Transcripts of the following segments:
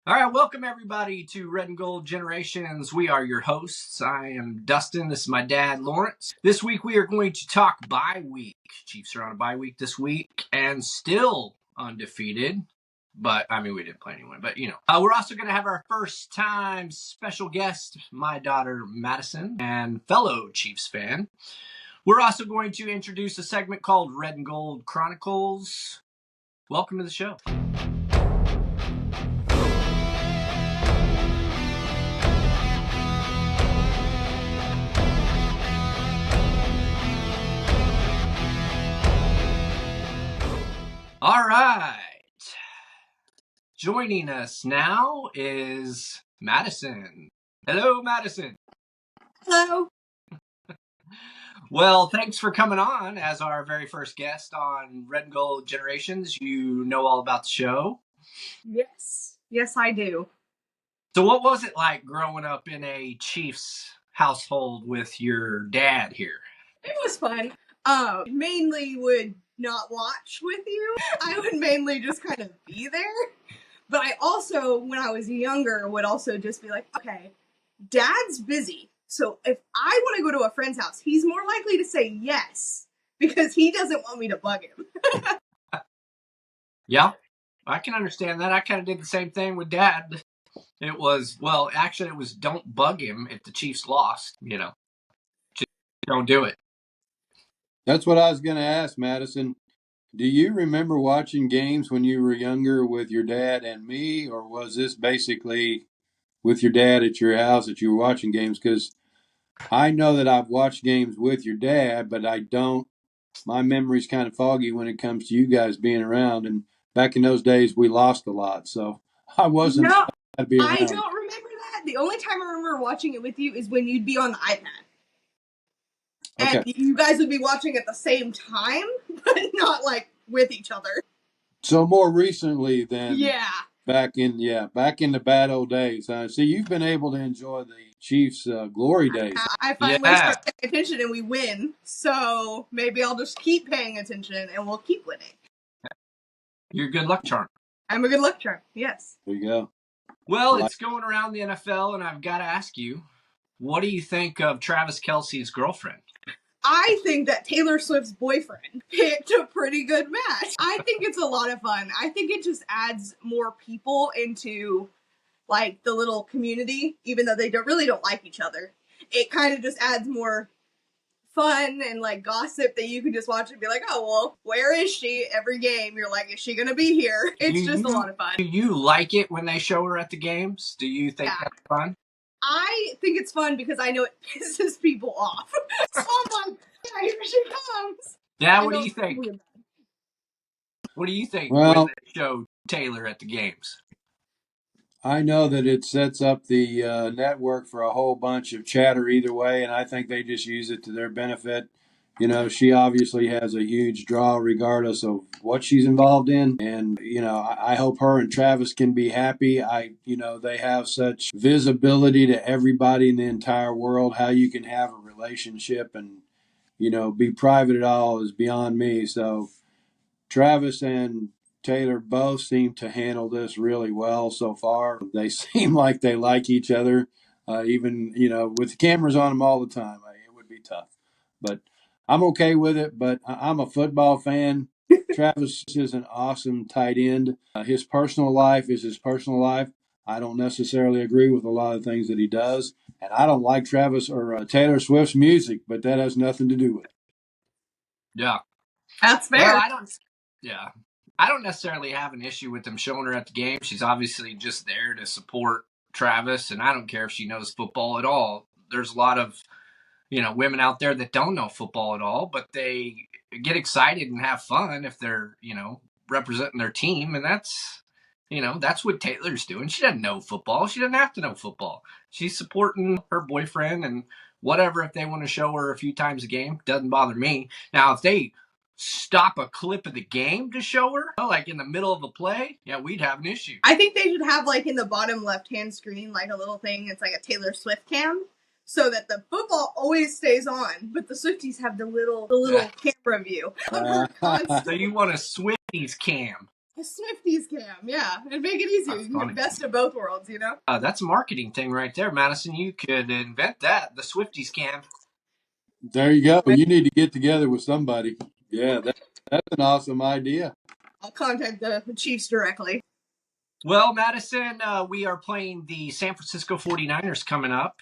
All right, welcome everybody to Red and Gold Generations. We are your hosts. I am Dustin. This is my dad, Lawrence. This week we are going to talk bye week. Chiefs are on a bye week this week and still undefeated. But, we didn't play anyone. But, we're also going to have our first time special guest, my daughter, Madisyn, and fellow Chiefs fan. We're also going to introduce a segment called Red and Gold Chronicles. Welcome to the show. All right. Joining us now is Madisyn. Hello, Madisyn. Hello. Well, thanks for coming on as our very first guest on Red and Gold Generations. You know all about the show. Yes. Yes, I do. So what was it like growing up in a Chiefs household with your dad here? It was fun. Mainly would not watch with you. I would mainly just kind of be there. But I also, when I was younger, would also just be like, okay, Dad's busy. So if I want to go to a friend's house, he's more likely to say yes because he doesn't want me to bug him. Yeah, I can understand that. I kind of did the same thing with Dad. It was don't bug him if the Chiefs lost, Just don't do it. That's what I was going to ask, Madisyn. Do you remember watching games when you were younger with your dad and me, or was this basically with your dad at your house that you were watching games? Because I know that I've watched games with your dad, but I don't. My memory's kind of foggy when it comes to you guys being around. And back in those days, we lost a lot, so I wasn't. No, to be around. I don't remember that. The only time I remember watching it with you is when you'd be on the iPad. And Okay. you guys would be watching at the same time, but not like with each other. So more recently than Yeah. back in the bad old days. See, you've been able to enjoy the Chiefs' glory days. I finally start paying attention and we win. So maybe I'll just keep paying attention and we'll keep winning. You're a good luck charm. I'm a good luck charm. Yes. There you go. Well, it's going around the NFL, and I've got to ask you, what do you think of Travis Kelce's girlfriend? I think that Taylor Swift's boyfriend picked a pretty good match. I think it's a lot of fun. I think it just adds more people into like the little community, even though they don't like each other. It kind of just adds more fun and like gossip that you can just watch and be like, oh, well, where is she? Every game, you're like, is she going to be here? It's just a lot of fun. Do you like it when they show her at the games? Do you think that's fun? I think it's fun because I know it pisses people off. So I'm like, yeah, here she comes. Yeah, what do you think? What do you think when they show Taylor at the games? I know that it sets up the network for a whole bunch of chatter either way, and I think they just use it to their benefit. She obviously has a huge draw regardless of what she's involved in. And, I hope her and Travis can be happy. They have such visibility to everybody in the entire world. How you can have a relationship and, be private at all is beyond me. So Travis and Taylor both seem to handle this really well so far. They seem like they like each other, even, with the cameras on them all the time. It would be tough. But I'm okay with it, but I'm a football fan. Travis is an awesome tight end. His personal life is his personal life. I don't necessarily agree with a lot of things that he does. And I don't like Travis or Taylor Swift's music, but that has nothing to do with it. Yeah. That's fair. Well, I don't necessarily have an issue with them showing her at the game. She's obviously just there to support Travis, and I don't care if she knows football at all. There's a lot of women out there that don't know football at all, but they get excited and have fun if they're, representing their team. And that's what Taylor's doing. She doesn't know football. She doesn't have to know football. She's supporting her boyfriend and whatever. If they want to show her a few times a game, doesn't bother me. Now, if they stop a clip of the game to show her, like in the middle of a play, yeah, we'd have an issue. I think they should have like in the bottom left-hand screen, like a little thing. It's like a Taylor Swift cam. So that the football always stays on, but the Swifties have the little camera view of her constant. So you want a Swifties cam? Swifties Cam, yeah. And make it easier. That's You can funny. get best of both worlds, you know? That's a marketing thing right there, Madisyn. You could invent that, the Swifties Cam. There you go. You need to get together with somebody. Yeah, that's an awesome idea. I'll contact the Chiefs directly. Well, Madisyn, we are playing the San Francisco 49ers coming up.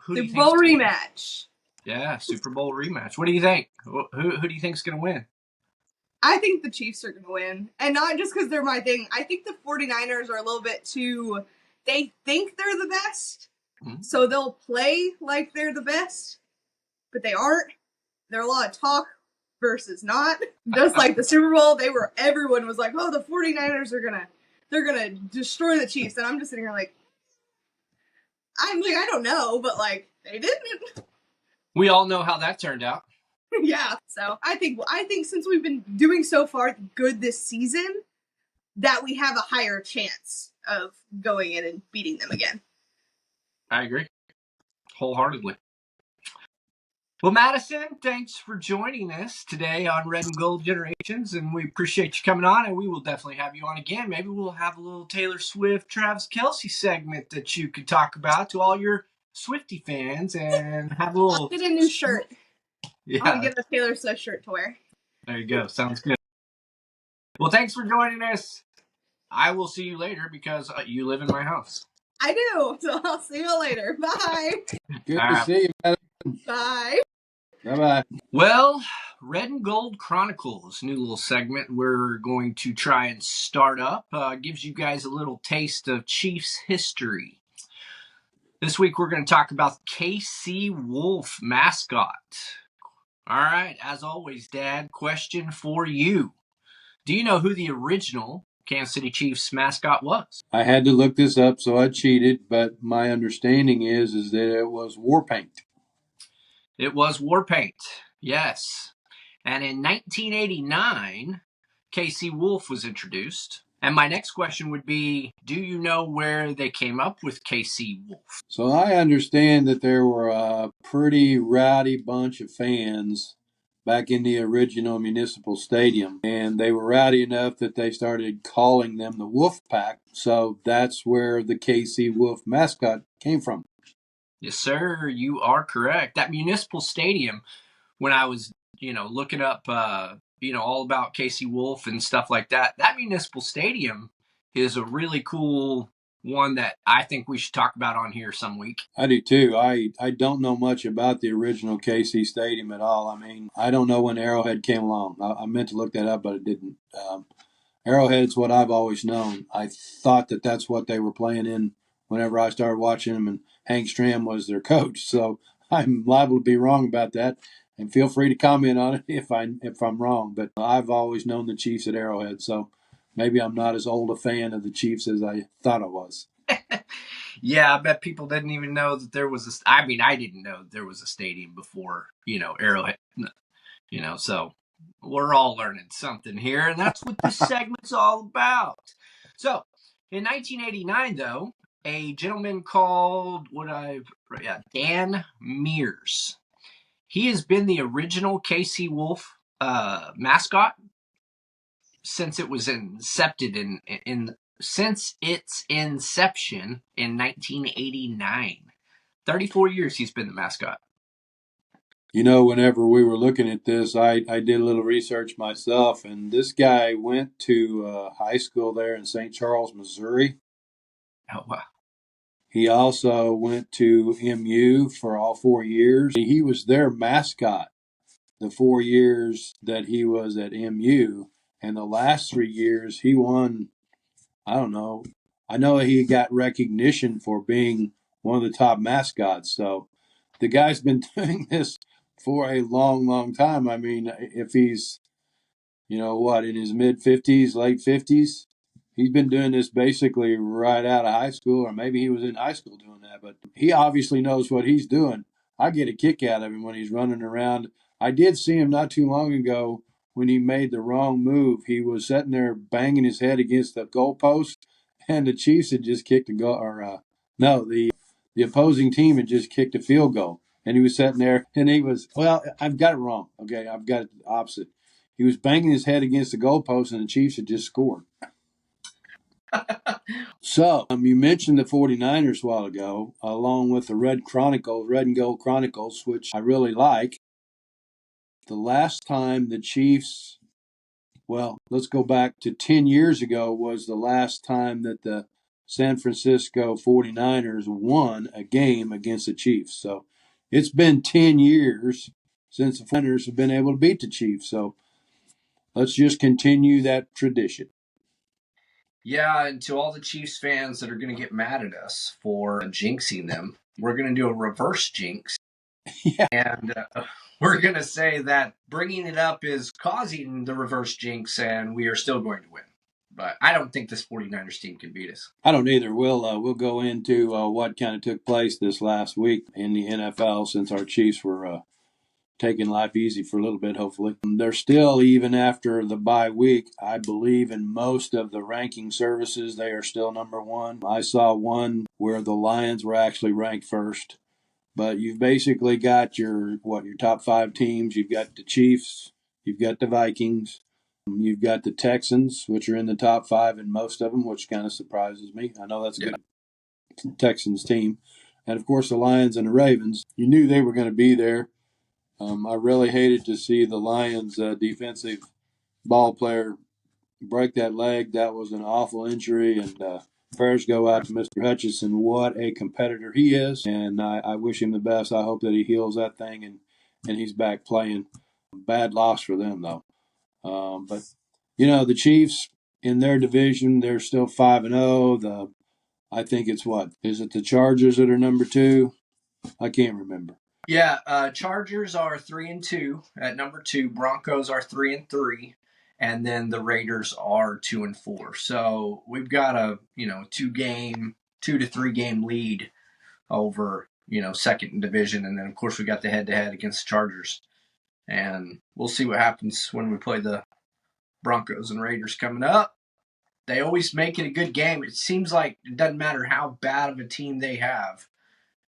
Who do you Super Bowl think? rematch. Yeah, Super Bowl rematch. What do you think? Who do you think is going to win? I think the Chiefs are going to win. And not just because they're my thing. I think the 49ers are a little bit too. They think they're the best. Mm-hmm. So they'll play like they're the best. But they aren't. There's a lot of talk versus not. Just like the Super Bowl, everyone was like, oh, the 49ers they're gonna destroy the Chiefs. And I'm just sitting here like, I don't know, but like, they didn't. We all know how that turned out. Yeah. So I think since we've been doing so far good this season, that we have a higher chance of going in and beating them again. I agree. Wholeheartedly. Well, Madisyn, thanks for joining us today on Red and Gold Generations, and we appreciate you coming on, and we will definitely have you on again. Maybe we'll have a little Taylor Swift, Travis Kelce segment that you could talk about to all your Swiftie fans and have a little... I'll get a new shirt. Yeah. I'll get a Taylor Swift shirt to wear. There you go. Sounds good. Well, thanks for joining us. I will see you later because you live in my house. I do, so I'll see you later. Bye. Good to see you, Madisyn. Bye. Bye-bye. Well, Red and Gold Chronicles, new little segment we're going to try and start up. Gives you guys a little taste of Chiefs history. This week we're going to talk about KC Wolf mascot. All right, as always, Dad, question for you. Do you know who the original Kansas City Chiefs mascot was? I had to look this up, so I cheated, but my understanding is that it was Warpaint. It was Warpaint, yes. And in 1989, KC Wolf was introduced. And my next question would be, do you know where they came up with KC Wolf? So I understand that there were a pretty rowdy bunch of fans back in the original Municipal Stadium. And they were rowdy enough that they started calling them the Wolf Pack. So that's where the KC Wolf mascot came from. Yes, sir. You are correct. That Municipal Stadium, when I was, looking up, all about KC Wolf and stuff like that, that Municipal Stadium is a really cool one that I think we should talk about on here some week. I do too. I don't know much about the original KC Stadium at all. I mean, I don't know when Arrowhead came along. I meant to look that up, but it didn't. Arrowhead's what I've always known. I thought that that's what they were playing in whenever I started watching them, and Hank Stram was their coach. So I'm liable to be wrong about that. And feel free to comment on it if I'm wrong. But I've always known the Chiefs at Arrowhead, so maybe I'm not as old a fan of the Chiefs as I thought I was. Yeah, I bet people didn't even know that there was I didn't know there was a stadium before, Arrowhead. So we're all learning something here, and that's what this segment's all about. So, in 1989, though, a gentleman called Dan Mears. He has been the original KC Wolf mascot since it was since its inception in 1989. 34 years he's been the mascot. Whenever we were looking at this, I did a little research myself, and this guy went to high school there in St. Charles, Missouri. Oh, wow. He also went to MU for all 4 years. He was their mascot the 4 years that he was at MU, and the last 3 years he won, I don't know. I know he got recognition for being one of the top mascots, so the guy's been doing this for a long, long time. I mean, if he's, in his mid-50s, late 50s, he's been doing this basically right out of high school, or maybe he was in high school doing that. But he obviously knows what he's doing. I get a kick out of him when he's running around. I did see him not too long ago when he made the wrong move. He was sitting there banging his head against the goalpost, and the Chiefs had just kicked a goal. The opposing team had just kicked a field goal. And he was sitting there, and I've got it wrong. Okay, I've got it the opposite. He was banging his head against the goalpost, and the Chiefs had just scored. So, you mentioned the 49ers a while ago, along with the Red and Gold Chronicles, which I really like. The last time the Chiefs, well, let's go back to 10 years ago, was the last time that the San Francisco 49ers won a game against the Chiefs. So it's been 10 years since the 49ers have been able to beat the Chiefs. So let's just continue that tradition. Yeah, and to all the Chiefs fans that are going to get mad at us for jinxing them, we're going to do a reverse jinx. Yeah. And we're going to say that bringing it up is causing the reverse jinx, and we are still going to win. But I don't think this 49ers team can beat us. I don't either. We'll go into what kind of took place this last week in the NFL since our Chiefs were taking life easy for a little bit, hopefully. They're still, even after the bye week, I believe in most of the ranking services, they are still number one. I saw one where the Lions were actually ranked first. But you've basically got your top five teams. You've got the Chiefs, you've got the Vikings, you've got the Texans, which are in the top five in most of them, which kind of surprises me. I know that's a good Texans team. And, of course, the Lions and the Ravens. You knew they were going to be there. I really hated to see the Lions defensive ball player break that leg. That was an awful injury, and prayers go out to Mr. Hutchinson. What a competitor he is, and I wish him the best. I hope that he heals that thing and he's back playing. Bad loss for them, though. But, the Chiefs in their division, they're still 5-0. I think it's what? Is it the Chargers that are number two? I can't remember. Yeah, Chargers are 3-2 at number two. Broncos are 3-3, and then the Raiders are 2-4. So we've got a 2 to 3 game lead over second in division, and then of course we got the head-to-head against the Chargers, and we'll see what happens when we play the Broncos and Raiders coming up. They always make it a good game. It seems like it doesn't matter how bad of a team they have,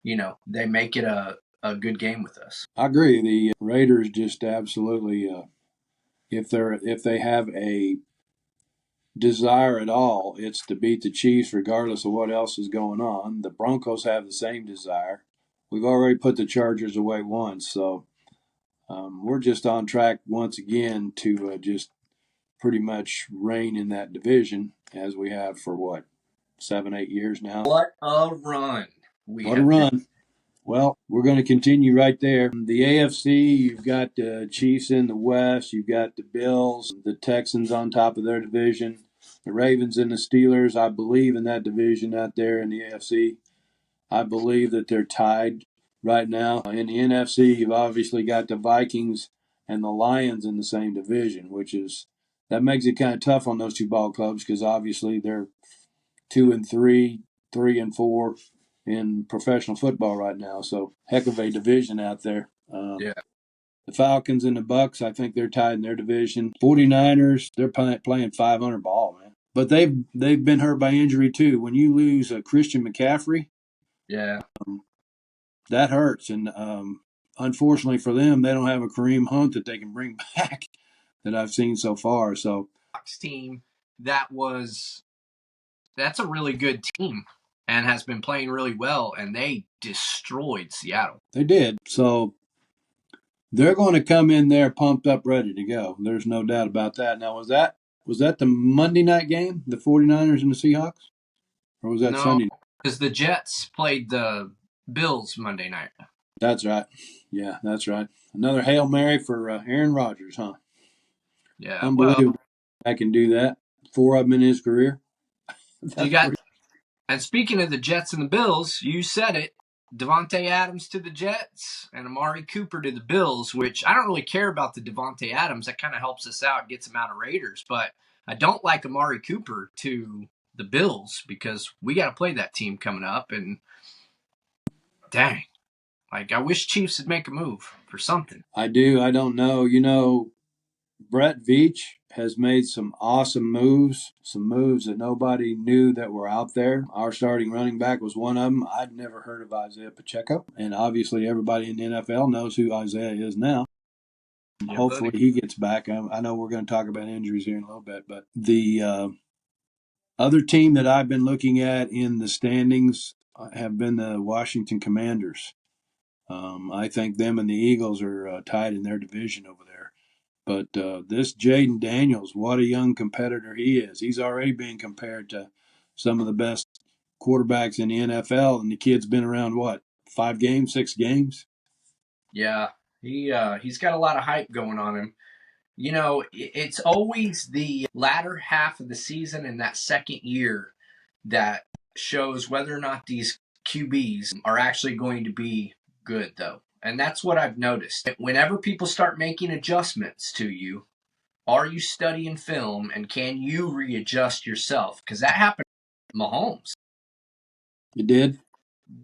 they make it a good game with us. I agree. The Raiders just absolutely, if they have a desire at all, it's to beat the Chiefs regardless of what else is going on. The Broncos have the same desire. We've already put the Chargers away once, so we're just on track once again to just pretty much reign in that division as we have for 7, 8 years now. What a run! What a run! Well, we're going to continue right there. The AFC, you've got the Chiefs in the West. You've got the Bills, the Texans on top of their division. The Ravens and the Steelers, I believe, in that division out there in the AFC. I believe that they're tied right now. In the NFC, you've obviously got the Vikings and the Lions in the same division, that makes it kind of tough on those two ball clubs because obviously they're 2-3, 3-4 in professional football right now. So heck of a division out there. Yeah. The Falcons and the Bucks, I think they're tied in their division. 49ers, they're playing 500 ball, man. But they've been hurt by injury too. When you lose a Christian McCaffrey, yeah, that hurts. And unfortunately for them, they don't have a Kareem Hunt that they can bring back that I've seen so far. So team that's a really good team and has been playing really well, and they destroyed Seattle. They did. So they're going to come in there pumped up, ready to go. There's no doubt about that. Now, was that the Monday night game, the 49ers and the Seahawks? Or was that Sunday? Because the Jets played the Bills Monday night. That's right. Yeah, that's right. Another Hail Mary for Aaron Rodgers, huh? Yeah. Unbelievable. I can do that. 4 of them in his career. And speaking of the Jets and the Bills, you said it. Devontae Adams to the Jets and Amari Cooper to the Bills, which I don't really care about the Devontae Adams. That kind of helps us out, gets him out of Raiders. But I don't like Amari Cooper to the Bills because we got to play that team coming up. And dang, I wish Chiefs would make a move for something. I do. I don't know. Brett Veach has made some awesome moves, some moves that nobody knew that were out there. Our starting running back was one of them. I'd never heard of Isaiah Pacheco, and obviously everybody in the NFL knows who Isaiah is now. Yeah, hopefully he gets back. I know we're going to talk about injuries here in a little bit, but Other team that I've been looking at in the standings have been the Washington Commanders. I think them and the Eagles are tied in their division over there. But this Jaden Daniels, what a young competitor he is. He's already being compared to some of the best quarterbacks in the NFL, and the kid's been around, what, 5 games, 6 games? Yeah, he's got a lot of hype going on him. You know, it's always the latter half of the season and that second year that shows whether or not these QBs are actually going to be good, though. And that's what I've noticed. Whenever people start making adjustments to you, are you studying film and can you readjust yourself? Because that happened to Mahomes. You did?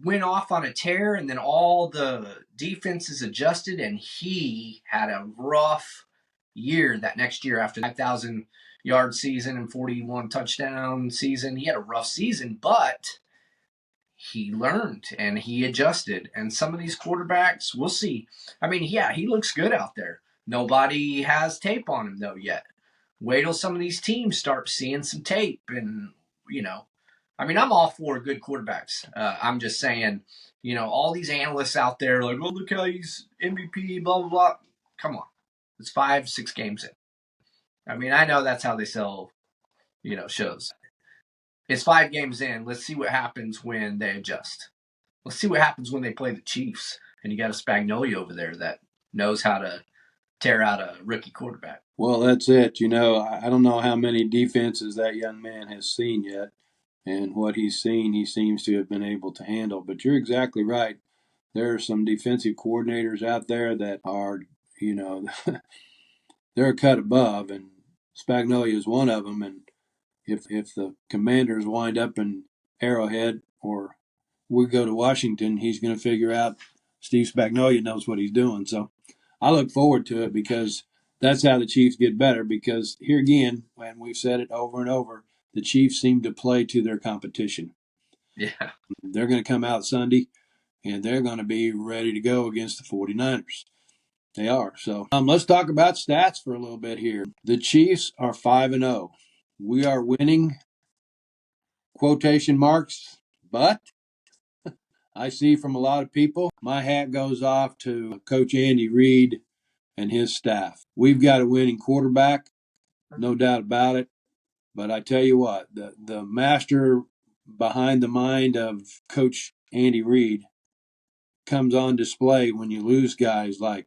Went off on a tear, and then all the defenses adjusted, and he had a rough year that next year after 5,000-yard season and 41 touchdown season. He had a rough season, but he learned and he adjusted. And some of these quarterbacks, we'll see. I mean, yeah, he looks good out there. Nobody has tape on him, though, yet. Wait till some of these teams start seeing some tape and, I mean, I'm all for good quarterbacks. I'm just saying, all these analysts out there like, oh, look how he's MVP, blah, blah, blah. Come on. It's 5-6 games in. I mean, I know that's how they sell, shows. It's 5 games in. Let's see what happens when they adjust. Let's see what happens when they play the Chiefs. And you got a Spagnuolo over there that knows how to tear out a rookie quarterback. Well, that's it. I don't know how many defenses that young man has seen yet. And what he's seen, he seems to have been able to handle. But you're exactly right. There are some defensive coordinators out there that are, they're a cut above, and Spagnuolo is one of them. And if the Commanders wind up in Arrowhead or we go to Washington, he's going to figure out Steve Spagnuolo knows what he's doing. So I look forward to it because that's how the Chiefs get better. Because here again, and we've said it over and over, the Chiefs seem to play to their competition. Yeah. They're going to come out Sunday, and they're going to be ready to go against the 49ers. They are. So let's talk about stats for a little bit here. The Chiefs are 5-0. We are winning, quotation marks, but I see from a lot of people, my hat goes off to Coach Andy Reid and his staff. We've got a winning quarterback, no doubt about it. But I tell you what, the master behind the mind of Coach Andy Reid comes on display when you lose guys like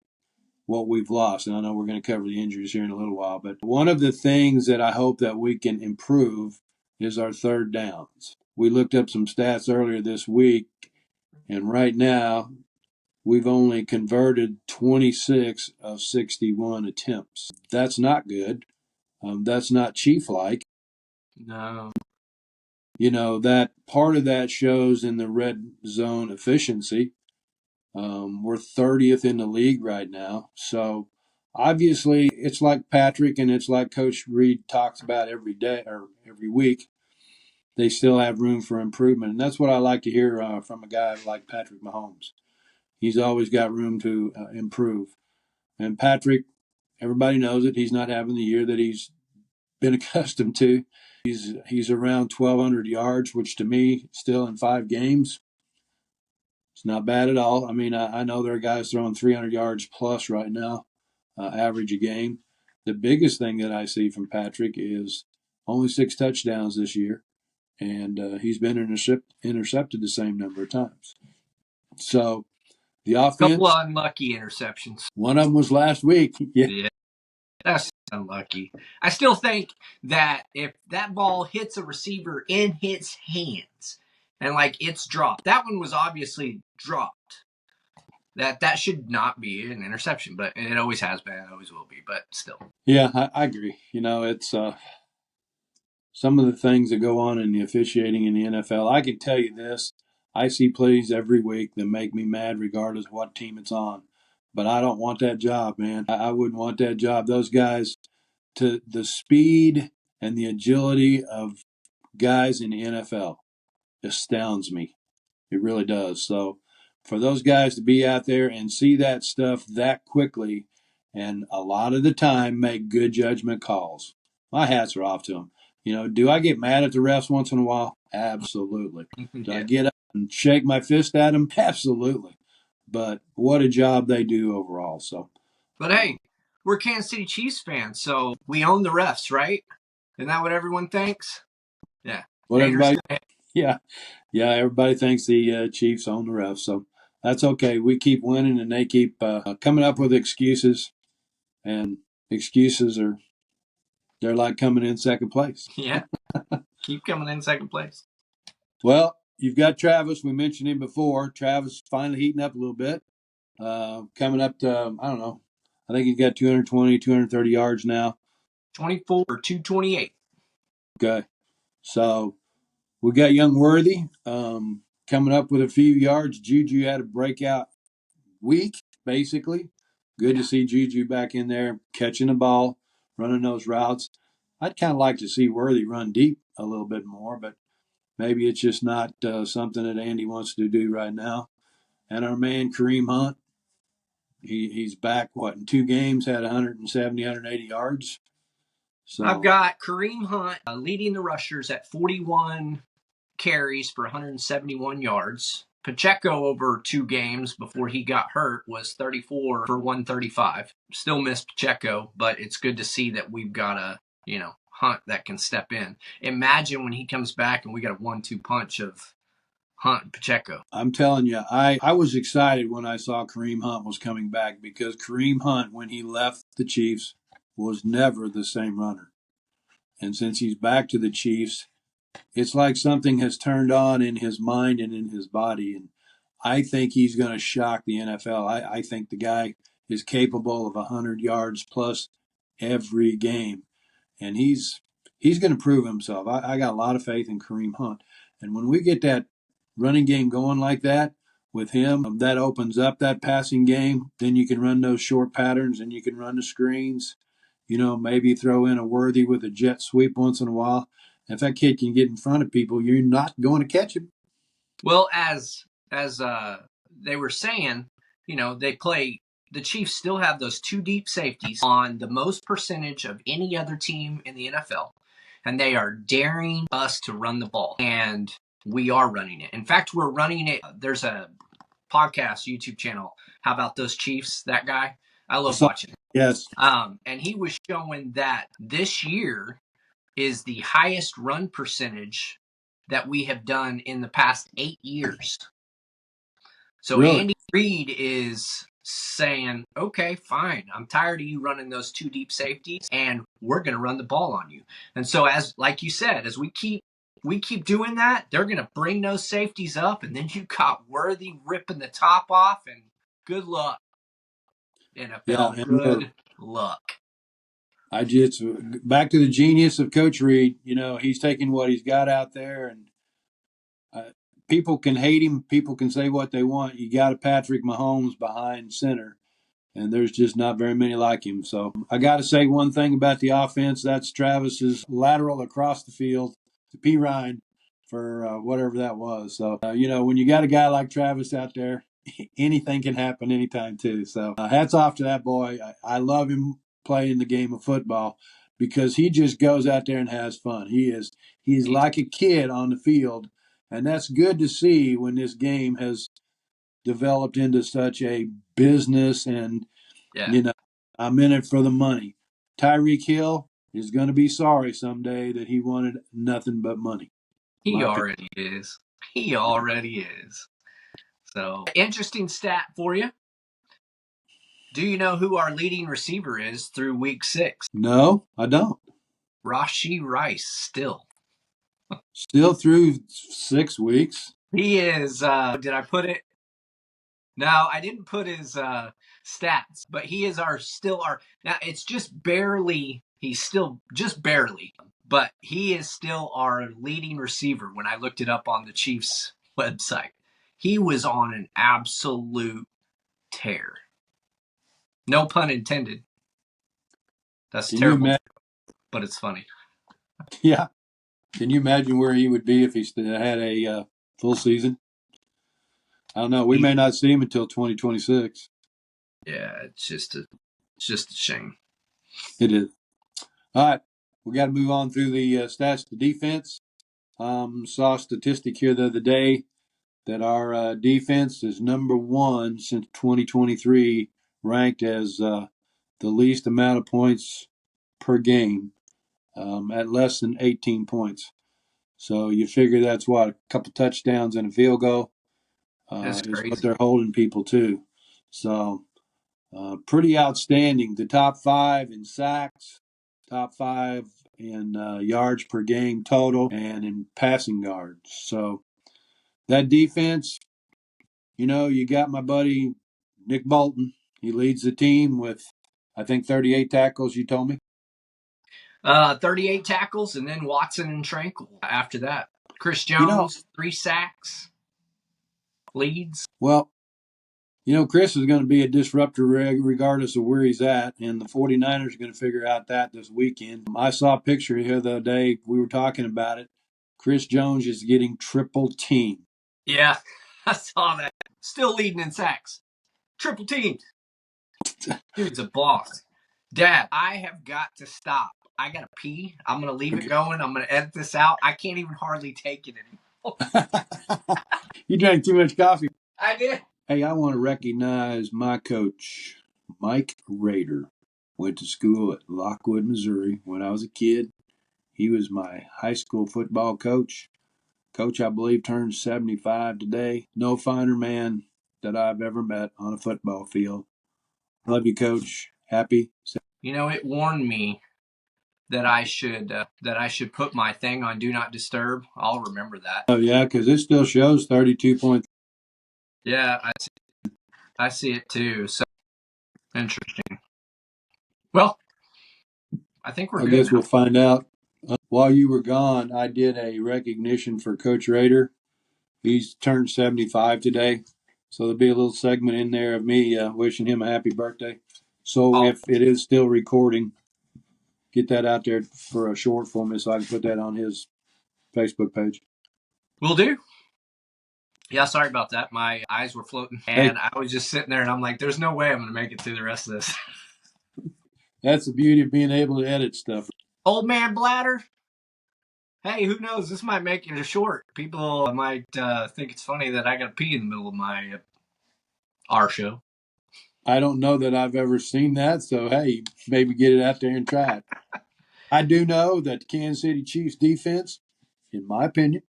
what we've lost. And I know we're going to cover the injuries here in a little while. But one of the things that I hope that we can improve is our third downs. We looked up some stats earlier this week, and right now we've only converted 26 of 61 attempts. That's not good. That's not Chief-like. No. That part of that shows in the red zone efficiency. We're 30th in the league right now. So obviously it's like Patrick and it's like Coach Reid talks about every day or every week. They still have room for improvement. And that's what I like to hear from a guy like Patrick Mahomes. He's always got room to improve. And Patrick, everybody knows it. He's not having the year that he's been accustomed to. He's around 1,200 yards, which to me, still in 5 games, it's not bad at all. I mean, I know there are guys throwing 300 yards plus right now, average a game. The biggest thing that I see from Patrick is only 6 touchdowns this year, and he's been intercepted the same number of times. So the offense. A couple of unlucky interceptions. One of them was last week. Yeah. That's unlucky. I still think that if that ball hits a receiver in his hands and it's dropped, that one was obviously dropped. That should not be an interception, but it always has been, it always will be, but still. Yeah, I agree. It's some of the things that go on in the officiating in the NFL. I can tell you this. I see plays every week that make me mad regardless of what team it's on. But I don't want that job, man. I wouldn't want that job. Those guys, to the speed and the agility of guys in the NFL astounds me. It really does. So for those guys to be out there and see that stuff that quickly and a lot of the time make good judgment calls, my hats are off to them. Do I get mad at the refs once in a while? Absolutely. Do I Yeah. get up and shake my fist at them? Absolutely. But what a job they do overall. So, But hey, we're Kansas City Chiefs fans, so we own the refs, right? Isn't that what everyone thinks? Yeah. what Haters. everybody, yeah, everybody thinks the Chiefs own the refs. So that's okay. We keep winning, and they keep coming up with excuses, and excuses they're like coming in second place. Yeah. Keep coming in second place. Well, you've got Travis. We mentioned him before. Travis finally heating up a little bit. Coming up to, I don't know, I think he's got 220, 230 yards now. 24 or 228. Okay. So we got Young Worthy coming up with a few yards. Juju had a breakout week, basically. Good to see Juju back in there, catching the ball, running those routes. I'd kind of like to see Worthy run deep a little bit more, but maybe it's just not something that Andy wants to do right now. And our man Kareem Hunt, he's back, in 2 games, had 170, 180 yards. So I've got Kareem Hunt leading the rushers at 41 carries for 171 yards. Pacheco over 2 games before he got hurt was 34 for 135. Still missed Pacheco, but it's good to see that we've got a, Hunt that can step in. Imagine when he comes back and we got a 1-2 punch of Hunt and Pacheco. I'm telling you, I was excited when I saw Kareem Hunt was coming back because Kareem Hunt, when he left the Chiefs, was never the same runner. And since he's back to the Chiefs, it's like something has turned on in his mind and in his body. And I think he's going to shock the NFL. I think the guy is capable of 100 yards plus every game. And he's going to prove himself. I got a lot of faith in Kareem Hunt. And when we get that running game going like that with him, that opens up that passing game. Then you can run those short patterns and you can run the screens. Maybe throw in a Worthy with a jet sweep once in a while. If that kid can get in front of people, you're not going to catch him. Well, as they were saying, the Chiefs still have those 2 deep safeties on the most percentage of any other team in the NFL, and they are daring us to run the ball, and we are running it. In fact, we're running it. There's a podcast YouTube channel. How about those Chiefs? That guy, I love watching it. Yes. And he was showing that this year is the highest run percentage that we have done in the past 8 years. So Really? Andy Reid is saying, okay, fine. I'm tired of you running those 2 deep safeties, and we're going to run the ball on you. And so, like you said, as we keep doing that, they're going to bring those safeties up, and then you got Worthy ripping the top off, and good luck, NFL. Yeah, good luck. I just back to the genius of Coach Reid. He's taking what he's got out there, and people can hate him. People can say what they want. You got a Patrick Mahomes behind center, and there's just not very many like him. So I got to say one thing about the offense. That's Travis's lateral across the field to P. Ryan for whatever that was. So, when you got a guy like Travis out there, anything can happen anytime too. So hats off to that boy. I love him playing the game of football because he just goes out there and has fun. He's like a kid on the field, and that's good to see when this game has developed into such a business and I'm in it for the money. Tyreek Hill is going to be sorry someday that he wanted nothing but money. He already is. He already is. So, interesting stat for you. Do you know who our leading receiver is through week 6? No, I don't. Rashee Rice, still. Still through 6 weeks. He is, did I put it? No, I didn't put his stats, but he is now it's just barely, he's still just barely, but he is still our leading receiver when I looked it up on the Chiefs website. He was on an absolute tear. No pun intended. That's terrible, but it's funny. Yeah. Can you imagine where he would be if he had a full season? I don't know. We may not see him until 2026. Yeah, it's just a shame. It is. All right. we got to move on through the stats. The defense. Saw a statistic here the other day that our defense is number one since 2023, ranked as the least amount of points per game, at less than 18 points. So you figure that's what, a couple touchdowns and a field goal That's is crazy. what they're holding people to. So pretty outstanding. The top 5 in sacks, top 5 in yards per game total, and in passing yards. So that defense, you got my buddy Nick Bolton. He leads the team with, I think, 38 tackles, you told me. 38 tackles, and then Watson and Tranquil after that. Chris Jones, 3 sacks, leads. Well, Chris is going to be a disruptor regardless of where he's at, and the 49ers are going to figure out that this weekend. I saw a picture here the other day. We were talking about it. Chris Jones is getting triple teamed. Yeah, I saw that. Still leading in sacks. Triple teamed. Dude's a boss. Dad, I have got to stop. I got to pee. I'm going to leave it going. I'm going to edit this out. I can't even hardly take it anymore. You drank too much coffee. I did. Hey, I want to recognize my coach, Mike Rader. Went to school at Lockwood, Missouri when I was a kid. He was my high school football coach. Coach, I believe, turns 75 today. No finer man that I've ever met on a football field. Love you, Coach. Happy. It warned me that I should put my thing on Do Not Disturb. I'll remember that. Oh, yeah, because it still shows 32 points. Yeah, I see it too. So interesting. Well, I think we're good. I guess we'll find out. While you were gone, I did a recognition for Coach Rader. He's turned 75 today. So there'll be a little segment in there of me wishing him a happy birthday. So if it is still recording, get that out there for a short for me so I can put that on his Facebook page. Will do. Yeah, sorry about that. My eyes were floating, and I was just sitting there, and I'm like, there's no way I'm going to make it through the rest of this. That's the beauty of being able to edit stuff. Old man bladder. Hey, who knows? This might make it a short. People might think it's funny that I got to pee in the middle of our show. I don't know that I've ever seen that, so hey, maybe get it out there and try it. I do know that the Kansas City Chiefs defense, in my opinion,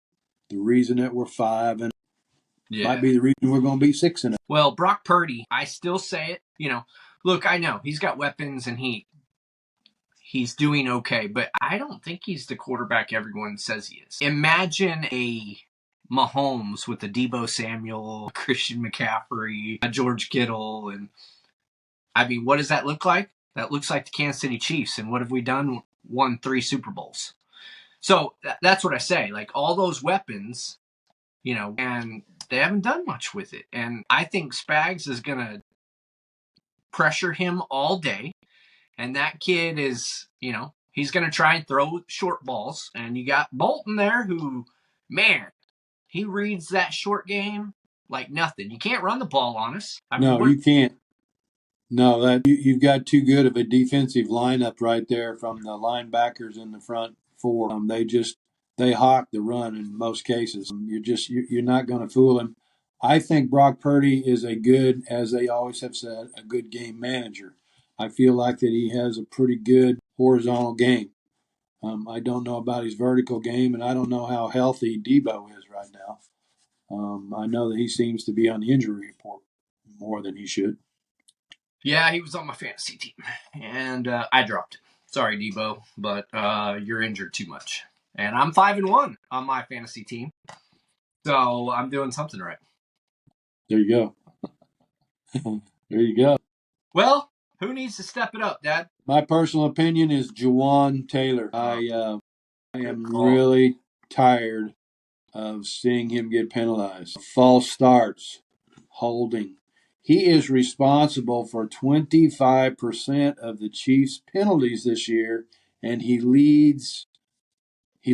the reason that we're 5-0 might be the reason we're going to be 6-0. Well, Brock Purdy, I still say it. Look, I know he's got weapons and he's doing okay, but I don't think he's the quarterback everyone says he is. Imagine a Mahomes with a Deebo Samuel, Christian McCaffrey, a George Kittle, and what does that look like? That looks like the Kansas City Chiefs, and what have we done? Won 3 Super Bowls. So that's what I say. Like all those weapons, and they haven't done much with it. And I think Spags is going to pressure him all day. And that kid is, he's going to try and throw short balls. And you got Bolton there who, man, he reads that short game like nothing. You can't run the ball on us. You can't. No, you've got too good of a defensive lineup right there from the linebackers in the front 4. They hawk the run in most cases. You're not going to fool him. I think Brock Purdy is a good, as they always have said, a good game manager. I feel like that he has a pretty good horizontal game. I don't know about his vertical game, and I don't know how healthy Deebo is right now. I know that he seems to be on the injury report more than he should. Yeah, he was on my fantasy team, and I dropped him. Sorry, Deebo, but you're injured too much. And I'm 5-1 on my fantasy team, so I'm doing something right. There you go. There you go. Well, who needs to step it up, Dad? My personal opinion is Juwan Taylor. I am really tired of seeing him get penalized. False starts, holding. He is responsible for 25% of the Chiefs' penalties this year, and he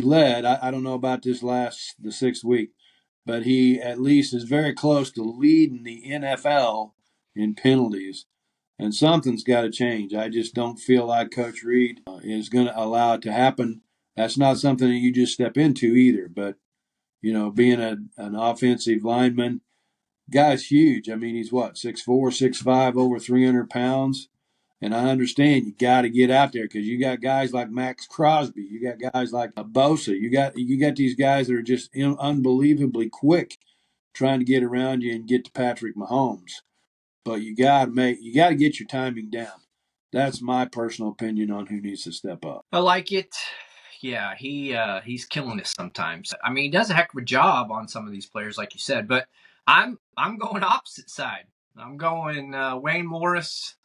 led, I don't know about the 6th week, but he at least is very close to leading the NFL in penalties. And something's got to change. I just don't feel like Coach Reed is going to allow it to happen. That's not something that you just step into either. But, being an offensive lineman, guy's huge. I mean, he's what, 6'4", 6'5", over 300 pounds. And I understand you got to get out there because you got guys like Max Crosby, you got guys like Bosa, you got these guys that are just unbelievably quick, trying to get around you and get to Patrick Mahomes. But you got to get your timing down. That's my personal opinion on who needs to step up. I like it. Yeah, he's killing us sometimes. I mean, he does a heck of a job on some of these players, like you said. But I'm going opposite side. I'm going Wayne Morris,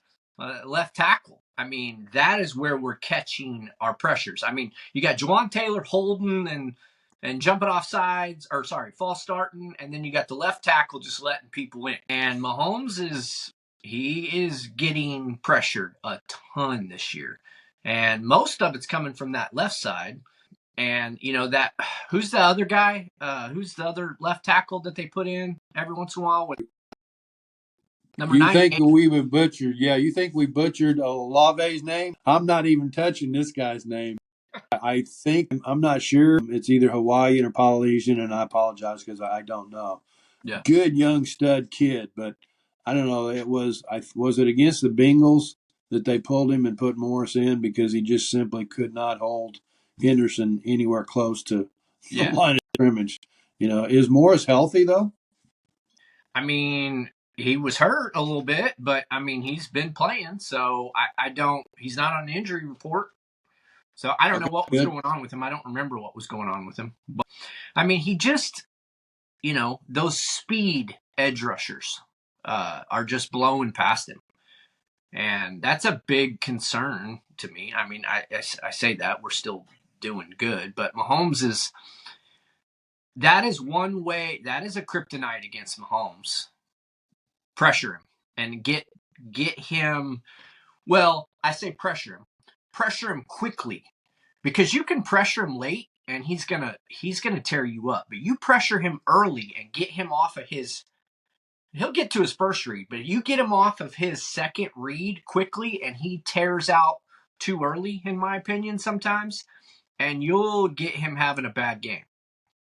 left tackle. I mean, that is where we're catching our pressures. I mean, you got Juwan Taylor holding and jumping off sides, or sorry, false starting, and then you got the left tackle just letting people in. And Mahomes is getting pressured a ton this year. And most of it's coming from that left side. And, who's the other guy? Who's the other left tackle that they put in every once in a while with number You 98? think you think we butchered Olave's name? I'm not even touching this guy's name. I think, I'm not sure. It's either Hawaiian or Polynesian, and I apologize because I don't know. Yeah. Good young stud kid, but I don't know. Was it against the Bengals that they pulled him and put Morris in because he just simply could not hold Henderson anywhere close to the line of scrimmage? Is Morris healthy though? I mean, he was hurt a little bit, but I mean, he's been playing, so he's not on the injury report. So I don't know what was going on with him. I don't remember what was going on with him. But I mean, he just, those speed edge rushers are just blowing past him. And that's a big concern to me. I mean, I say that we're still doing good, but Mahomes that is one way, that is a kryptonite against Mahomes. Pressure him and get him. Well, I say pressure him quickly, because you can pressure him late and he's gonna tear you up. But you pressure him early and get him off of he'll get to his first read, but you get him off of his second read quickly and he tears out too early, in my opinion, sometimes, and you'll get him having a bad game.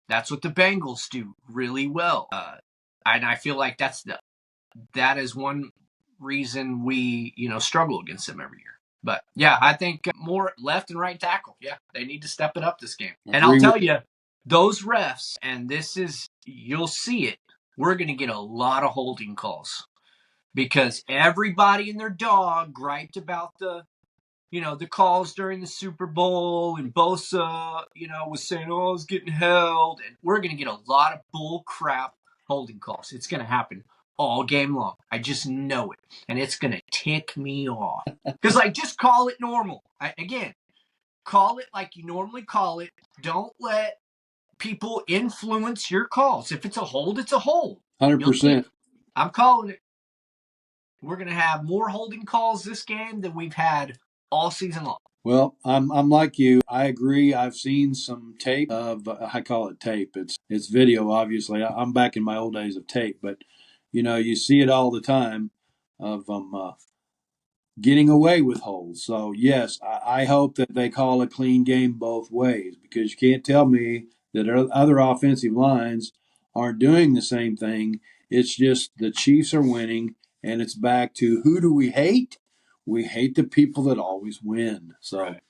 That's what the Bengals do really well. And I feel like that is one reason we, struggle against them every year. But yeah, I think more left and right tackle. Yeah, they need to step it up this game. And I'll tell you, those refs, and you'll see it, we're going to get a lot of holding calls because everybody and their dog griped about the calls during the Super Bowl, and Bosa, was saying, oh, I was getting held. And we're going to get a lot of bull crap holding calls. It's going to happen all game long. I just know it. And it's going to tick me off. Because, just call it normal. Again, call it like you normally call it. Don't let people influence your calls. If it's a hold, it's a hold. 100%. I'm calling it. We're going to have more holding calls this game than we've had all season long. Well, I'm like you. I agree. I've seen some tape of, I call it tape. It's video, obviously. I'm back in my old days of tape, but you see it all the time of getting away with holds. So yes, I hope that they call a clean game both ways, because you can't tell me that other offensive lines aren't doing the same thing. It's just the Chiefs are winning, and it's back to, who do we hate? We hate the people that always win. So, right.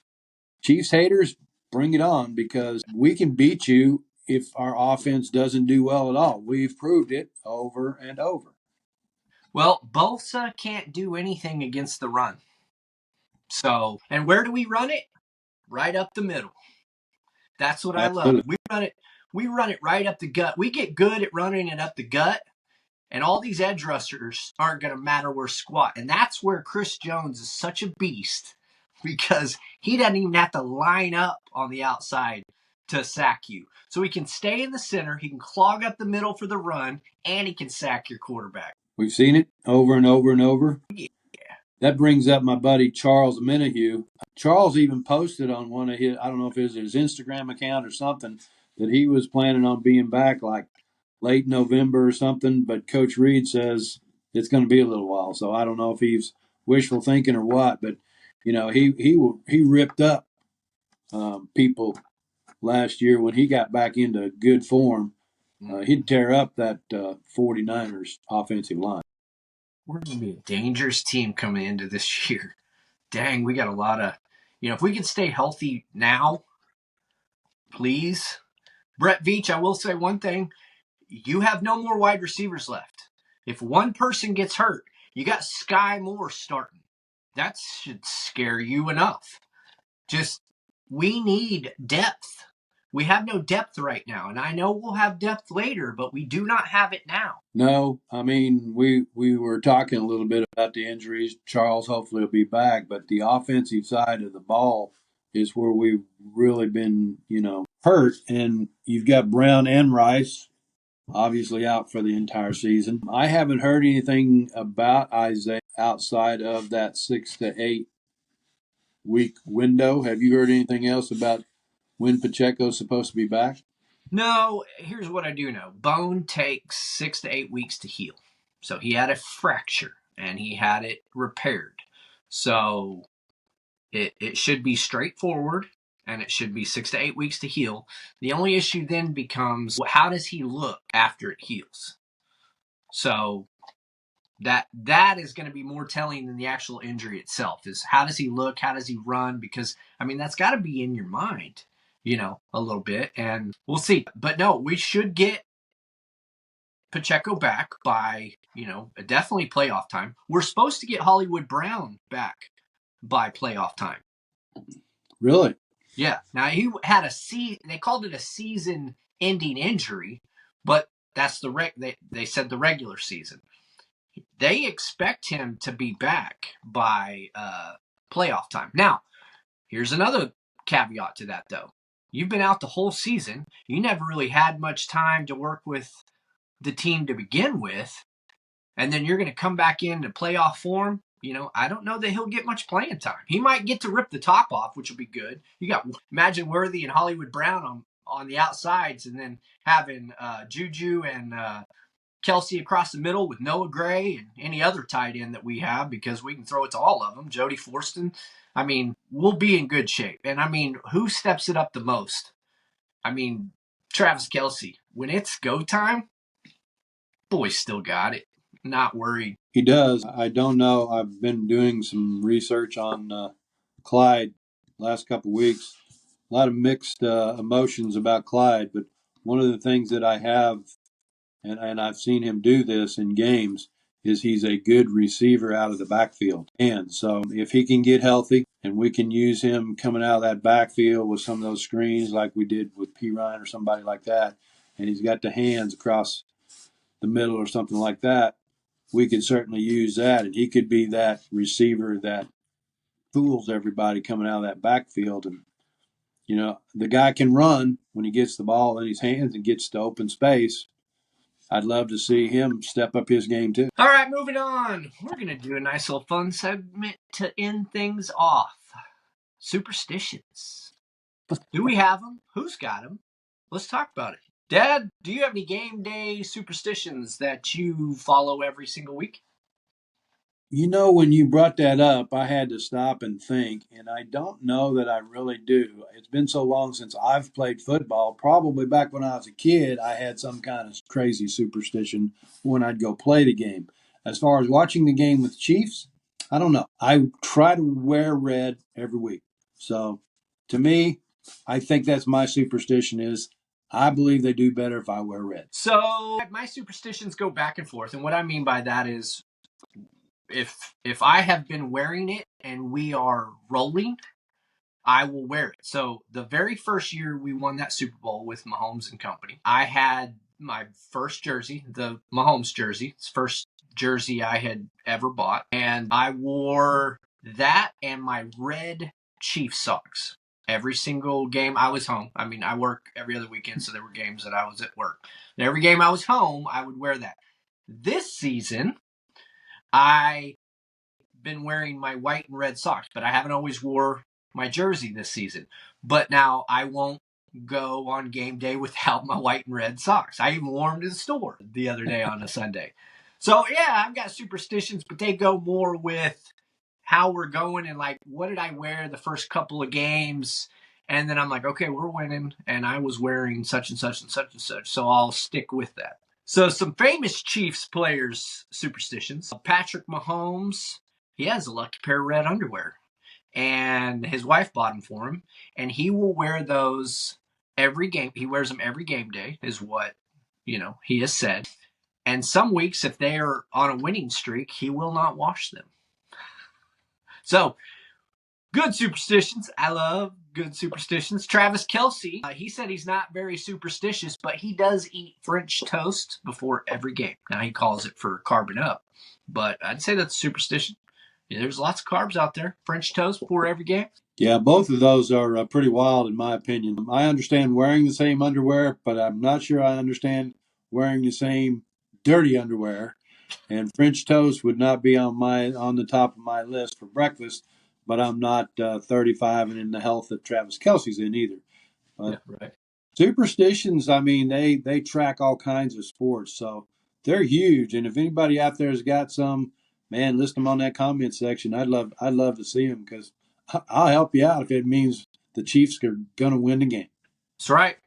Chiefs haters, bring it on, because we can beat you if our offense doesn't do well at all. We've proved it over and over. Well, Bosa can't do anything against the run. So, and where do we run it? Right up the middle. That's what Absolutely. I love. We run it right up the gut. We get good at running it up the gut, and all these edge rushers aren't going to matter where squat. And that's where Chris Jones is such a beast, because he doesn't even have to line up on the outside to sack you. So he can stay in the center, he can clog up the middle for the run, and he can sack your quarterback. We've seen it over and over and over. Yeah. That brings up my buddy Charles Minihue. Charles even posted on one of his, I don't know if it was his Instagram account or something, that he was planning on being back like late November or something, but Coach Reed says it's going to be a little while. So I don't know if he's wishful thinking or what, but he ripped up people last year when he got back into good form. He'd tear up that 49ers offensive line. We're going to be a dangerous team coming into this year. Dang, we got a lot of, if we can stay healthy now, please. Brett Veach, I will say one thing. You have no more wide receivers left. If one person gets hurt, you got Sky Moore starting. That should scare you enough. Just, we need depth. We have no depth right now, and I know we'll have depth later, but we do not have it now. No, I mean, we were talking a little bit about the injuries. Charles hopefully will be back, but the offensive side of the ball is where we've really been, hurt. And you've got Brown and Rice obviously out for the entire season. I haven't heard anything about Isaiah outside of that 6 to 8 week window. Have you heard anything else about when Pacheco's supposed to be back? No, here's what I do know. Bone takes 6 to 8 weeks to heal. So he had a fracture and he had it repaired. So it should be straightforward and it should be 6 to 8 weeks to heal. The only issue then becomes, how does he look after it heals? So that is going to be more telling than the actual injury itself, is how does he look? How does he run? Because, that's got to be in your mind, a little bit, and we'll see. But no, we should get Pacheco back by, definitely playoff time. We're supposed to get Hollywood Brown back by playoff time. Really? Yeah. Now, he had they called it a season-ending injury, but that's they said the regular season. They expect him to be back by playoff time. Now, here's another caveat to that, though. You've been out the whole season. You never really had much time to work with the team to begin with, and then you're going to come back into playoff form. I don't know that he'll get much playing time. He might get to rip the top off, which will be good. You got Imagine Worthy and Hollywood Brown on the outsides, and then having Juju and Kelsey across the middle with Noah Gray and any other tight end that we have, because we can throw it to all of them. Jody Forston. We'll be in good shape. And who steps it up the most? Travis Kelsey. When it's go time, boy's still got it. Not worried. He does. I don't know. I've been doing some research on Clyde last couple of weeks. A lot of mixed emotions about Clyde, but one of the things that I have, and I've seen him do this in games, is he's a good receiver out of the backfield. And so if he can get healthy and we can use him coming out of that backfield with some of those screens like we did with P. Ryan or somebody like that, and he's got the hands across the middle or something like that, we could certainly use that. And he could be that receiver that fools everybody coming out of that backfield. And, the guy can run when he gets the ball in his hands and gets to open space. I'd love to see him step up his game too. All right, moving on. We're going to do a nice little fun segment to end things off. Superstitions. Do we have them? Who's got them? Let's talk about it. Dad, do you have any game day superstitions that you follow every single week? When you brought that up, I had to stop and think, and I don't know that I really do. It's been so long since I've played football. Probably back when I was a kid, I had some kind of crazy superstition when I'd go play the game. As far as watching the game with the Chiefs, I don't know. I try to wear red every week. So, to me, I think that's my superstition is I believe they do better if I wear red. So, my superstitions go back and forth, and what I mean by that is if I have been wearing it and we are rolling, I will wear it. So the very first year we won that Super Bowl with Mahomes and company, I had my first jersey, the Mahomes jersey. It's the first jersey I had ever bought. And I wore that and my red Chiefs socks every single game I was home. I work every other weekend, so there were games that I was at work. And every game I was home, I would wear that. This season, I've been wearing my white and red socks, but I haven't always wore my jersey this season. But now I won't go on game day without my white and red socks. I even wore them to the store the other day on a Sunday. So, yeah, I've got superstitions, but they go more with how we're going and like what did I wear the first couple of games. And then I'm like, okay, we're winning, and I was wearing such and such and such and such, so I'll stick with that. So some famous Chiefs players' superstitions. Patrick Mahomes, he has a lucky pair of red underwear, and his wife bought them for him, and he will wear those every game. He wears them every game day, is what he has said. And some weeks, if they are on a winning streak, he will not wash them. So, good superstitions. I love good superstitions. Travis Kelce, he said he's not very superstitious, but he does eat French toast before every game. Now, he calls it for carbing up, but I'd say that's superstition. Yeah, there's lots of carbs out there. French toast before every game. Yeah, both of those are pretty wild in my opinion. I understand wearing the same underwear, but I'm not sure I understand wearing the same dirty underwear. And French toast would not be on the top of my list for breakfast, but I'm not 35 and in the health that Travis Kelce's in either. Yeah, right. Superstitions, I mean, they track all kinds of sports, so they're huge. And if anybody out there has got some, man, list them on that comment section. I'd love to see them because I'll help you out if it means the Chiefs are going to win the game. That's right.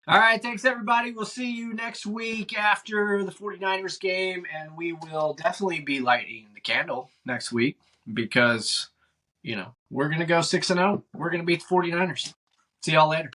All right, thanks, everybody. We'll see you next week after the 49ers game, and we will definitely be lighting the candle next week because, we're going to go 6-0. We're going to beat the 49ers. See y'all later.